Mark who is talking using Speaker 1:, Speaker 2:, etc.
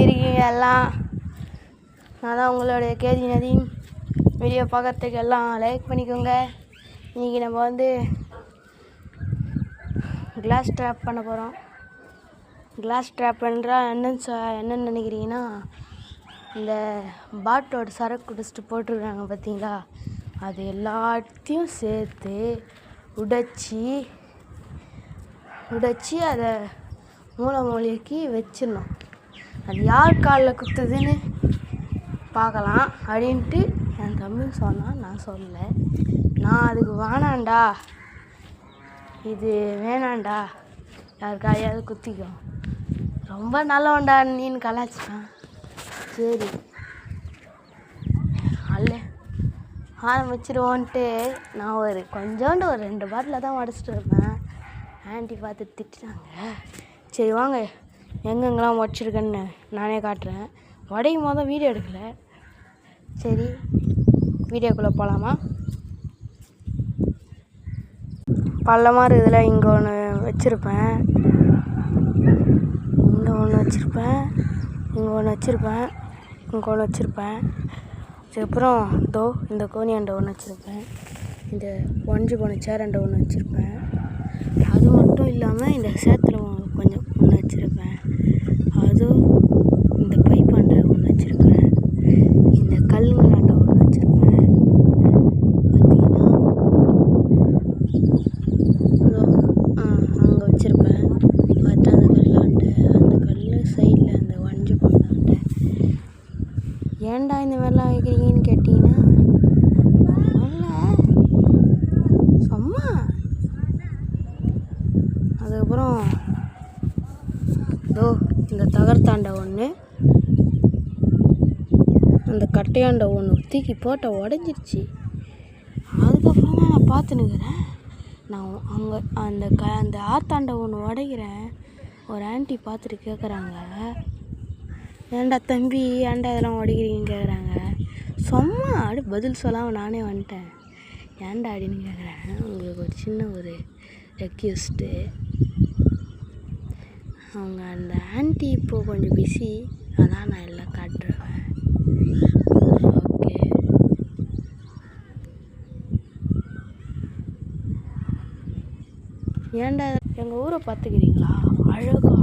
Speaker 1: இருக்கீங்க எல்லாம்? நான் தான் உங்களுடைய கேதி நதீம். வீடியோ பார்க்கறதுக்கு எல்லாம் லைக் பண்ணிக்கோங்க. இன்றைக்கி நம்ம வந்து கிளாஸ் ட்ராப் பண்ண போகிறோம். கிளாஸ் ட்ராப் பண்ணுறா என்னன்னு நினைக்கிறீங்கன்னா, இந்த பாட்டோட சரக்கு குடிச்சிட்டு போட்டிருக்காங்க பார்த்தீங்களா, அது எல்லாத்தையும் சேர்த்து உடைச்சி அதை மூளைக்கு வச்சிடணும். அது யார் காலில் குத்துதுன்னு பார்க்கலாம் அப்படின்ட்டு என் தம்பி சொன்னான். நான் சொல்லலை. நான் அதுக்கு வேணாண்டா, இது வேணாண்டா, யாருக்காயாவது குத்திக்கோ, ரொம்ப நல்லவன்டா நீன்னு கலாச்சிட்டான். சரி ஆரம்பிச்சிருவோன்ட்டு நான் கொஞ்சோண்டு ஒரு 2 பாட்டில் தான் உடச்சிட்டு இருப்பேன். ஆண்டி பார்த்து திட்டுறாங்க. சரி வாங்க எங்கெங்கெல்லாம் உடச்சிருக்கேன்னு நானே காட்டுறேன். உடையும் போது வீடியோ எடுக்கலை. சரி வீடியோக்குள்ளே போகலாமா? பள்ளமாக இருக்குதுல, இங்கே ஒன்று வச்சுருப்பேன், இங்கே ஒன்று வச்சுருப்பேன், இங்கே ஒன்று வச்சுருப்பேன், இங்கே ஒன்று வச்சுருப்பேன். அதுக்கப்புறம் இந்த கோணியாண்டை ஒன்று வச்சுருப்பேன், இந்த ஒன்று போன சேரண்டை ஒன்று வச்சுருப்பேன். அது மட்டும் இல்லாமல் இந்த சேத்துல கொஞ்சம் ஒன்று வச்சுருப்பேன். அதுவும் இந்த பைப்பாண்டை ஒன்று வச்சுருப்பேன், இந்த கல்லுங்களாண்டை ஒன்று வச்சுருப்பேன். பார்த்தீங்கன்னா அங்கே வச்சுருப்பேன். பார்த்தா அந்த கல்லாண்டை, அந்த கல் சைடில் அந்த வஞ்சி போனாண்டை. ஏன்டா இந்த மாதிரிலாம் வைக்கிறீங்கன்னு கேட்டிங்கன்னா, சும்மா. அதுக்கப்புறம் இந்த தகர்த்தாண்டை ஒன்று, அந்த கட்டையாண்டை ஒன்று தூக்கி போட்ட உடஞ்சிருச்சு. அதுக்கப்புறம் தான் நான் பார்த்துன்னுக்கிறேன். நான் அங்கே அந்த ஆத்தாண்டை ஒன்று உடைக்கிறேன். ஒரு ஆண்டி பார்த்துட்டு கேட்குறாங்க, ஏன்டா தம்பி ஏன்டா இதெல்லாம் உடைக்கிறீங்கன்னு கேட்குறாங்க. சும்மா அப்படி பதில் சொல்லாமல் நானே வந்துட்டேன். ஏன்டா அப்படின்னு கேட்குறேன். உங்களுக்கு ஒரு சின்ன ஒரு ரெக்வெஸ்ட்டு. அவங்க அந்த ஆண்டி இப்போது கொஞ்சம் பிஸி, அதான் நான் எல்லாம் காட்டுறேன். ஓகே, ஏன்டா எங்கள் ஊரை பார்த்துக்கிறீங்களா? அழகாக